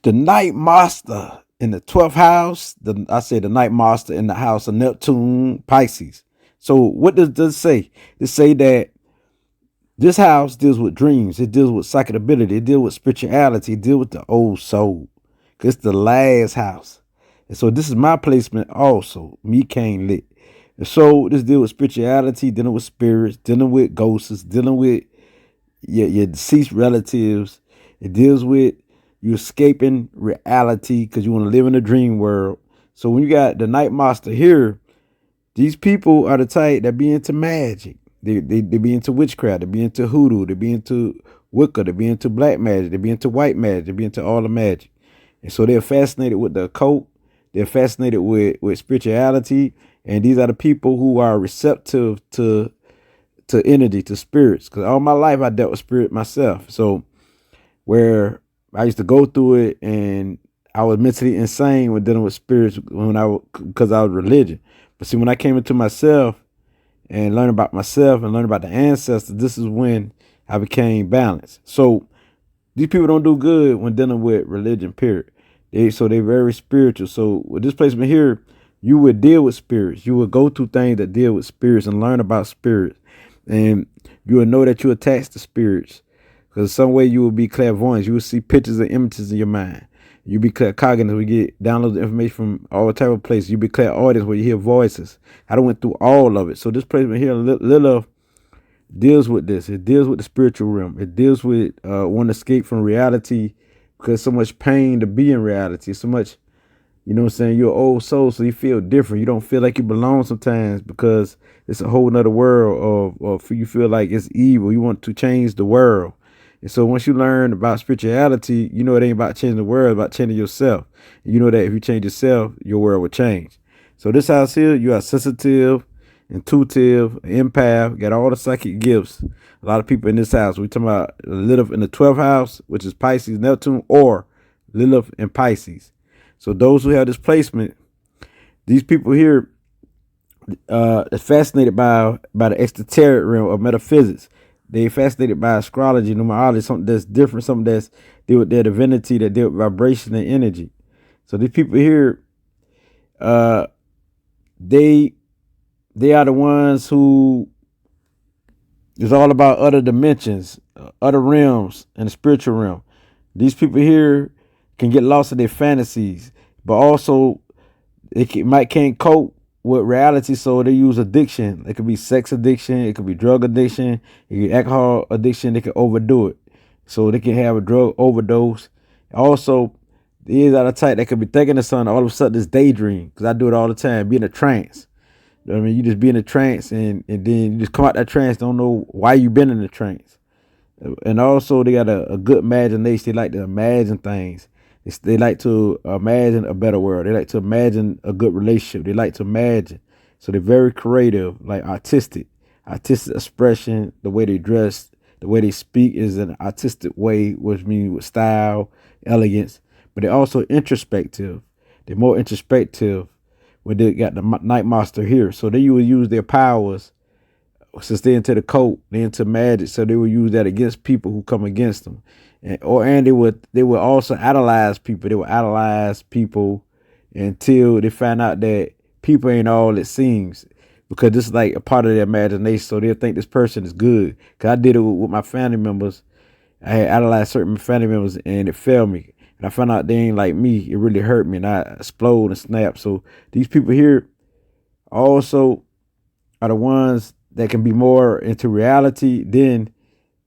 The night master in the 12th house, I say the night master in the house of Neptune, Pisces. So what does this say? It say that this house deals with dreams. It deals with psychic ability. It deals with spirituality. It deals with the old soul. It's the last house. And so this is my placement also. Me Kane Lit. And so this deal with spirituality, dealing with spirits, dealing with ghosts, dealing with your deceased relatives. It deals with you escaping reality because you want to live in a dream world. So when you got the night master here, these people are the type that be into magic. They be into witchcraft. They be into hoodoo. They be into Wicca. They be into black magic. They be into white magic. They be into all the magic. And so they're fascinated with the occult. They're fascinated with spirituality. And these are the people who are receptive to energy, to spirits. Because all my life I dealt with spirit myself. So where I used to go through it and I was mentally insane when dealing with spirits because I was religion. But see, when I came into myself and learned about myself and learned about the ancestors, this is when I became balanced. So these people don't do good when dealing with religion, period. They're very spiritual. So with this placement here, you would deal with spirits. You would go through things that deal with spirits and learn about spirits. And you will know that you're attached to spirits. Because some way you will be clairvoyant. You will see pictures and images in your mind. You be cognitive. We get download the information from all type of places. You be clairaudient where you hear voices. I done went through all of it. So this placement here, Lilith deals with this. It deals with the spiritual realm. It deals with wanting to escape from reality because so much pain to be in reality. So much, you know what I'm saying? You're an old soul, so you feel different. You don't feel like you belong sometimes because it's a whole nother world of you feel like it's evil. You want to change the world. And so once you learn about spirituality, you know it ain't about changing the world, it's about changing yourself. And you know that if you change yourself, your world will change. So this house here, you are sensitive, intuitive, empath, got all the psychic gifts. A lot of people in this house. We talking about Lilith in the 12th house, which is Pisces, Neptune, or Lilith and Pisces. So those who have this placement, these people here are fascinated by the extraterritorial realm of metaphysics. They fascinated by astrology, numerology, something that's different, something that's deal with their divinity, that deal with vibration and energy. So these people here, they are the ones who is all about other dimensions, other realms, and the spiritual realm. These people here can get lost in their fantasies, but also can't cope with reality, so they use addiction. It could be sex addiction, it could be drug addiction, it could be alcohol addiction. They can overdo it, so they can have a drug overdose. Also, these are the type that could be thinking of something, all of a sudden this daydream, because I do it all the time, be in a trance. You know what I mean? You just be in a trance and then you just come out that trance, don't know why you been in the trance. And also they got a good imagination. They like to imagine things. They like to imagine a better world. They like to imagine a good relationship. They like to imagine. So they're very creative, like artistic expression. The way they dress, the way they speak is an artistic way, which means with style, elegance. But they're also introspective. They're more introspective when they got the night master here. So they will use their powers. Since they're into the cult, they're into magic, so they will use that against people who come against them. And they would also idolize people. They would idolize people until they find out that people ain't all it seems, because this is like a part of their imagination. So they'll think this person is good. Cause I did it with my family members. I had idolized certain family members and it failed me. And I found out they ain't like me. It really hurt me and I explode and snap. So these people here also are the ones that can be more into reality than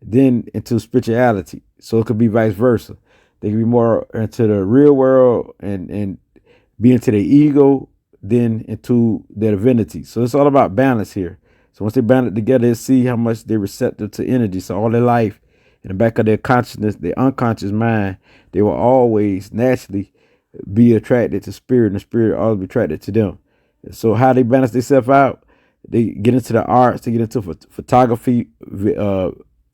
into spirituality. So it could be vice versa. They can be more into the real world and be into their ego than into their divinity. So it's all about balance here. So once they band it together, they see how much they're receptive to energy. So all their life, in the back of their consciousness, their unconscious mind, they will always naturally be attracted to spirit, and the spirit always be attracted to them. So how they balance themselves out? They get into the arts, they get into photography,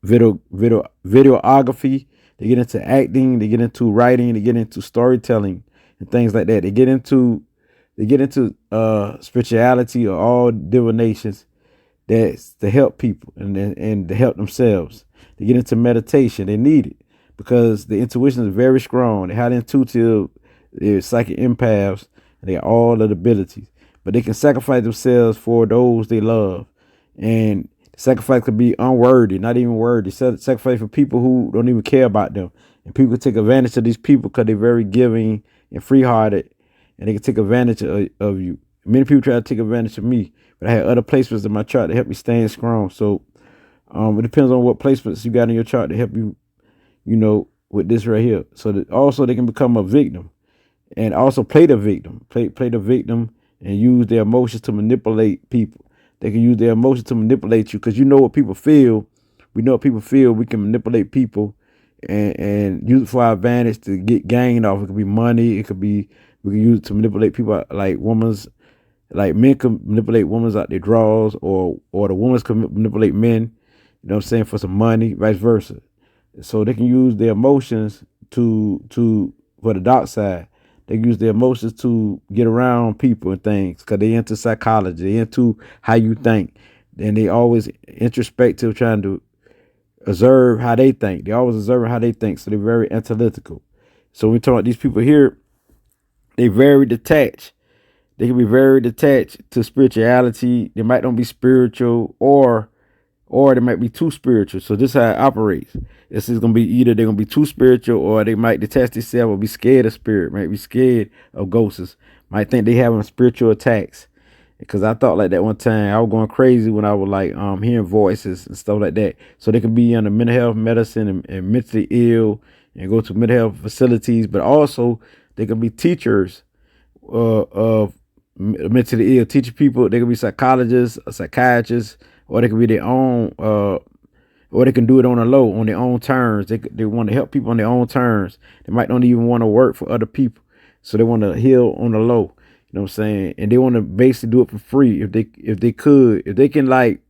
videography, they get into acting, they get into writing, they get into storytelling and things like that. They get into spirituality or all divinations that's to help people and to help themselves. They get into meditation, they need it because the intuition is very strong. They're highly intuitive, they're psychic empaths, and they got all of the abilities. But they can sacrifice themselves for those they love. And sacrifice could be unworthy, not even worthy. Sacrifice for people who don't even care about them. And people can take advantage of these people because they're very giving and free-hearted, and they can take advantage of you. Many people try to take advantage of me, but I had other placements in my chart to help me stand strong. So it depends on what placements you got in your chart to help you, with this right here. So that also they can become a victim and also play the victim, play the victim and use their emotions to manipulate people. They can use their emotions to manipulate you because you know what people feel. We know what people feel. We can manipulate people and use it for our advantage to get gain off. It could be money. It could be, we can use it to manipulate people like men can manipulate women out their drawers, or the women can manipulate men, for some money, vice versa. So they can use their emotions to for the dark side. They use their emotions to get around people and things because they into psychology, they into how you think. And they always introspective, trying to observe how they think. They always observe how they think, so they're very analytical. So when we talk about these people here, they very detached. They can be very detached to spirituality. They might not be spiritual, or they might be too spiritual. So this is how it operates. This is going to be either they're going to be too spiritual, or they might detach themselves or be scared of spirit, might be scared of ghosts, might think they having spiritual attacks. Because I thought like that one time. I was going crazy when I was like hearing voices and stuff like that. So they can be under mental health medicine and mentally ill and go to mental health facilities, but also they can be teachers of mentally ill, teaching people. They can be psychologists, psychiatrists, or they can be their own, or they can do it on a low, on their own terms. They want to help people on their own terms. They might not even want to work for other people, so they want to heal on the low. You know what I'm saying? And they want to basically do it for free if they can like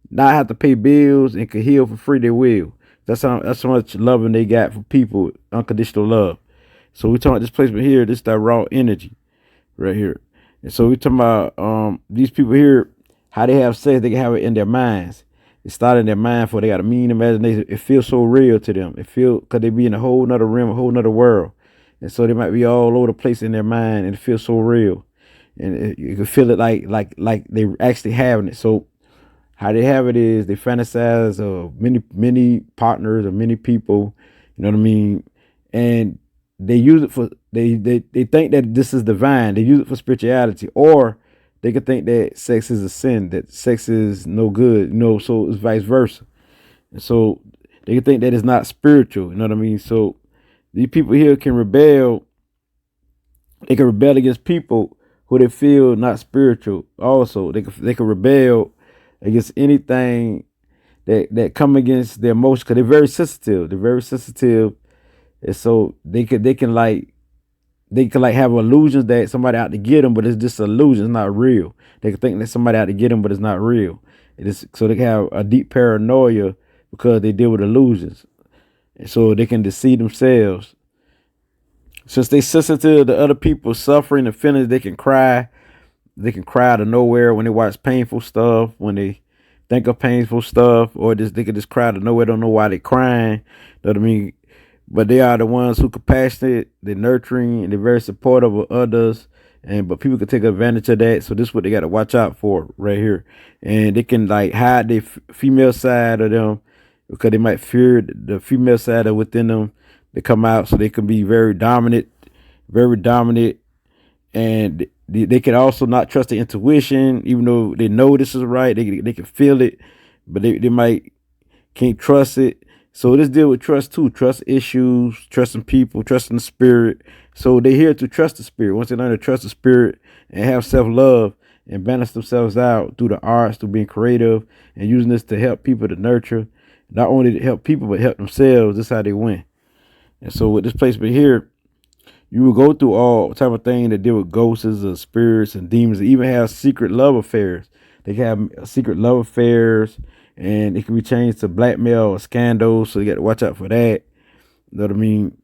not have to pay bills and can heal for free, they will. That's how much loving they got for people, unconditional love. So we talking about this placement here. This is that raw energy right here. And so we talking about these people here, how they have sex. They can have it in their minds. It started in their mind, for they got a mean imagination. It feels so real to them. It feel because they be in a whole nother realm, a whole nother world. And so they might be all over the place in their mind, and it feels so real. And you can feel it like they actually having it. So how they have it is they fantasize of many partners or many people, you know what I mean? And they use it for, they think that this is divine. They use it for spirituality, or they could think that sex is a sin, that sex is no good, so it's vice versa. And so they can think that it's not spiritual, you know what I mean? So these people here can rebel. They can rebel against people who they feel not spiritual. Also, they can rebel against anything that come against their emotions, because they're very sensitive. They're very sensitive, and so they can have illusions that somebody out to get them, but it's just illusion. It's not real. They can think that somebody out to get them, but it's not real. It is, so they can have a deep paranoia because they deal with illusions. So they can deceive themselves. Since they sensitive to other people's suffering and feelings, they can cry. They can cry out of nowhere when they watch painful stuff, when they think of painful stuff, or they can just cry out of nowhere, don't know why they're crying. You know what I mean? But they are the ones who compassionate, they're nurturing, and they're very supportive of others. But people can take advantage of that. So this is what they got to watch out for right here. And they can like hide the female side of them, because they might fear the female side of within them to come out. So they can be very dominant, and they can also not trust their intuition, even though they know this is right. They can feel it, but they might can't trust it. So let's deal with trust too. Trust issues, trusting people, trusting the spirit. So they're here to trust the spirit. Once they learn to trust the spirit and have self-love and balance themselves out through the arts, through being creative and using this to help people, to nurture, not only to help people, but help themselves. This is how they win. And so with this placement here, you will go through all type of thing that deal with ghosts or spirits and demons. They even have secret love affairs. They can have secret love affairs, and it can be changed to blackmail or scandals. So you got to watch out for that. You know what I mean?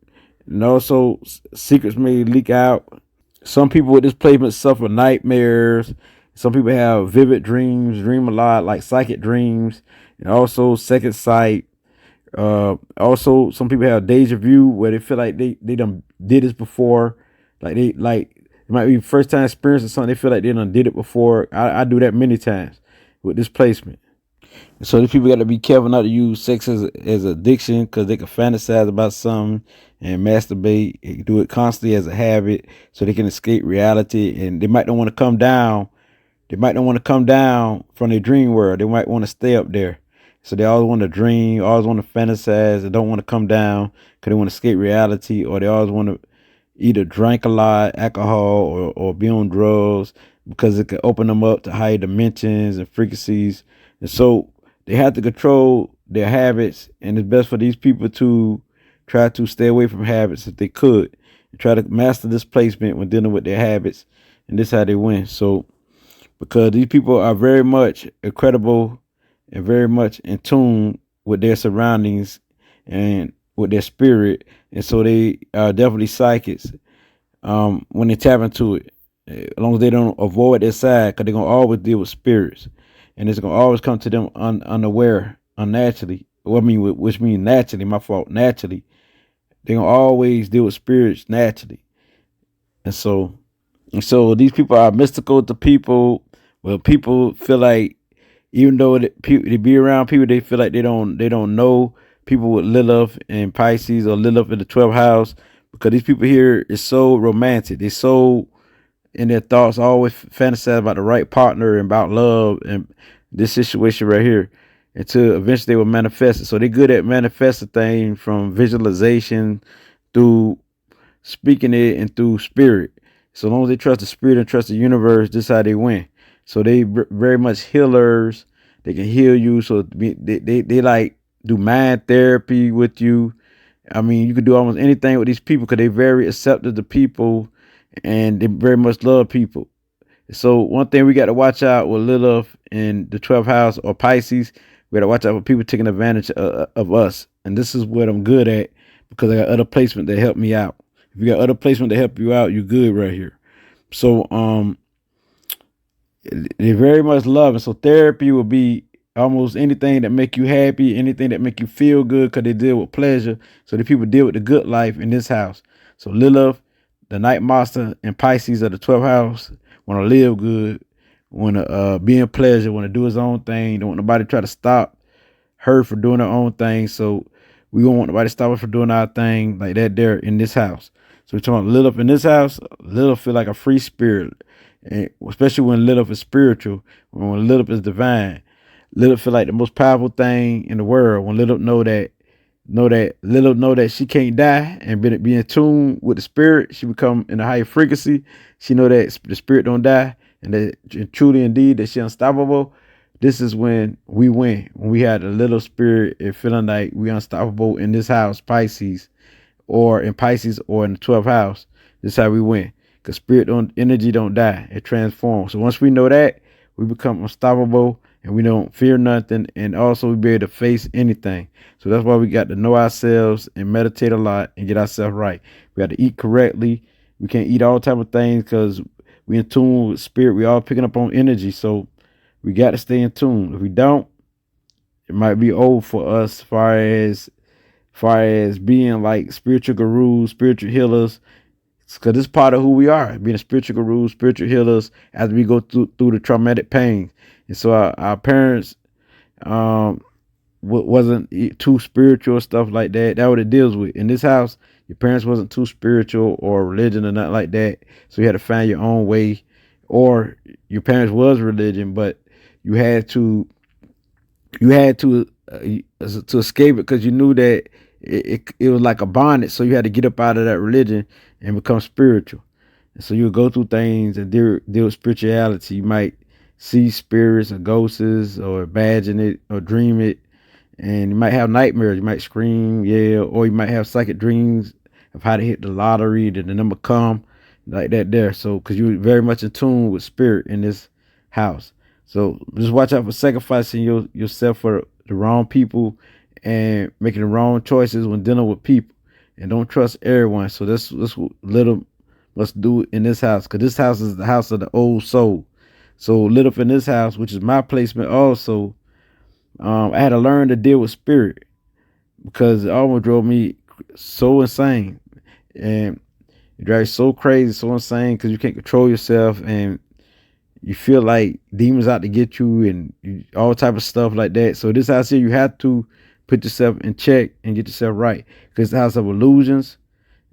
And also, secrets may leak out. Some people with this placement suffer nightmares. Some people have vivid dreams, dream a lot, like psychic dreams, and also second sight. Also, some people have deja vu where they feel like they done did this before, like it might be first time experiencing something. They feel like they done did it before. I do that many times with this placement. So these people got to be careful not to use sex as addiction because they can fantasize about something and masturbate. They do it constantly as a habit so they can escape reality, and they might not want to come down. They might not want to come down from their dream world. They might want to stay up there. So they always want to dream, always want to fantasize. They don't want to come down because they want to escape reality, or they always want to either drink a lot, alcohol, or be on drugs because it can open them up to higher dimensions and frequencies. And so they have to control their habits, and it's best for these people to try to stay away from habits if they could, and try to master this placement when dealing with their habits. And this is how they win. So because these people are very much incredible and very much in tune with their surroundings and with their spirit, and so they are definitely psychics when they tap into it. As long as they don't avoid their side, because they're gonna always deal with spirits, and it's gonna always come to them unaware, unnaturally. Well, I mean, which means naturally. My fault. Naturally, they're gonna always deal with spirits naturally, and so these people are mystical to people. Well, people feel like even though they be around people, they feel like they don't know people with Lilith and Pisces or Lilith in the 12th house, because these people here is so romantic. They so in their thoughts always fantasize about the right partner and about love and this situation right here until eventually they will manifest it. So they're good at manifesting things from visualization through speaking it and through spirit. So long as they trust the spirit and trust the universe, this is how they win. So they very much healers. They can heal you. So they like do mind therapy with you. I mean, you can do almost anything with these people because they're very accepting to people and they very much love people. So one thing we got to watch out with Lilith in the 12th house or Pisces, we got to watch out for people taking advantage of us. And this is what I'm good at because I got other placement that help me out. If you got other placement that help you out, you're good right here. So they very much love, and so therapy will be almost anything that make you happy, anything that make you feel good, because they deal with pleasure. So the people deal with the good life in this house. So Lilith, the night master, and Pisces of the 12th house want to live good, want to be in pleasure, want to do his own thing. Don't want nobody to try to stop her from doing her own thing. So we don't want nobody to stop her from doing our thing like that there in this house. So we're talking about Lilith in this house. Lilith feel like a free spirit, and especially when Lilith is spiritual, when Lilith is divine. Lilith feel like the most powerful thing in the world. When Lilith know that she can't die and be in tune with the spirit, she become in a higher frequency. She know that the spirit don't die, and that truly indeed that she unstoppable. This is when we win. When we had a little spirit and feeling like we unstoppable in this house, Pisces, or in Pisces or in the 12th house. This is how we win. Because energy don't die. It transforms. So once we know that, we become unstoppable and we don't fear nothing. And also we be able to face anything. So that's why we got to know ourselves and meditate a lot and get ourselves right. We got to eat correctly. We can't eat all type of things because we in tune with spirit. We all picking up on energy. So we got to stay in tune. If we don't, it might be old for us as far as being like spiritual gurus, spiritual healers, because this is part of who we are, being a spiritual gurus, spiritual healers, as we go through the traumatic pain. And so our parents wasn't too spiritual, stuff like that. That's what it deals with. In this house, your parents wasn't too spiritual or religion or nothing like that. So you had to find your own way. Or your parents was religion, but you had to escape it because you knew that it was like a bondage. So you had to get up out of that religion and become spiritual. And so you would go through things and deal with spirituality. You might see spirits or ghosts or imagine it or dream it. And you might have nightmares. You might scream, yell, or you might have psychic dreams of how to hit the lottery, that the number come, like that there. So because you're very much in tune with spirit in this house. So just watch out for sacrificing yourself for the wrong people and making the wrong choices when dealing with people. And don't trust everyone. So that's what little must do in this house, because this house is the house of the old soul. So lit up in this house, which is my placement also, I had to learn to deal with spirit, because it almost drove me so insane, and it drives you so crazy, so insane, because you can't control yourself, and you feel like demons out to get you, and all type of stuff like that. So this house here, you have to put yourself in check and get yourself right, because it's the house of illusions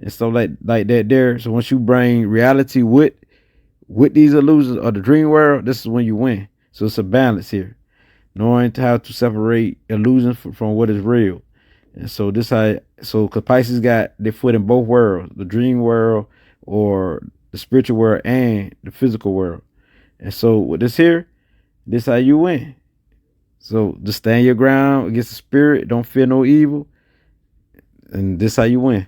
and stuff like that there. So once you bring reality with these illusions or the dream world, this is when you win. So it's a balance here, knowing how to separate illusions from what is real. And so this how, so because Pisces got their foot in both worlds, the dream world or the spiritual world and the physical world. And so with this here, this how you win. So just stand your ground against the spirit, don't fear no evil, and this how you win.